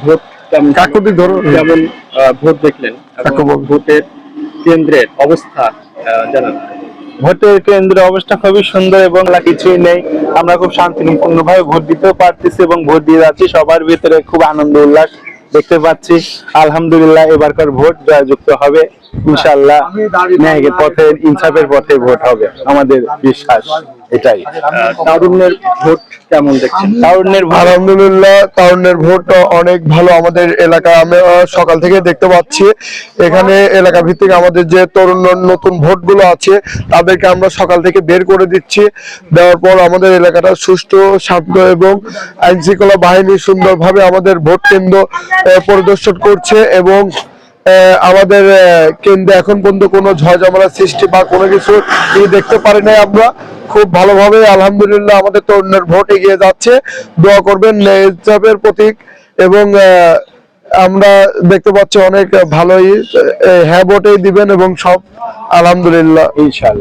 Vote কেমন কাকুতি ধরো যেমন ভোট দেখলেন এবং ভোটের কেন্দ্রের অবস্থা জানান। ভোটের কেন্দ্রের অবস্থা খুবই সুন্দর এবং কিছুই নেই, আমরা খুব শান্তিপূর্ণভাবে ভোট দিতেও পারতেছি এবং ভোট দিয়ে যাচ্ছি, সবার ভিতরে খুব আনন্দ উল্লাস দেখতে পাচ্ছি। আলহামদুলিল্লাহ এবারকার ভোট জয়যুক্ত হবে ইনশাআল্লাহ, ন্যায়ের পথে ইনসাফের পথে ভোট হবে আমাদের বিশ্বাস এটাই। তারুণ্যের ভোট কেমন দেখছেন? তারুণ্যের ভোট আলহামদুলিল্লাহ তারুণ্যের ভোট অনেক ভালো আমাদের এলাকায়। আমি সকাল থেকে দেখতে পাচ্ছি এখানে এলাকা ভিত্তিক আমাদের যে তরুণ নতুন ভোটগুলো আছে তাদেরকে আমরা সকাল থেকে বের করে দিচ্ছি। দেওয়ার পর আমাদের এলাকাটা সুষ্ঠু, শান্ত এবং আইন শৃঙ্খলা বাহিনী সুন্দরভাবে আমাদের ভোট কেন্দ্র পরিদর্শন করছে এবং আমাদের কেন্দ্রে এখন পর্যন্ত কোনো ঝড়-ঝামেলা সৃষ্টি বা কোনো কিছু দেখতে পারি নাই আমরা। খুব ভালোভাবে আলহামদুলিল্লাহ আমাদের তরুণের ভোট এগিয়ে যাচ্ছে। দোয়া করবেন ইনসাফের প্রতীক এবং আমরা দেখতে পাচ্ছি অনেক ভালোই হ্যাঁ ভোটেই দিবেন এবং সব আলহামদুলিল্লাহ ইনশাআল্লাহ।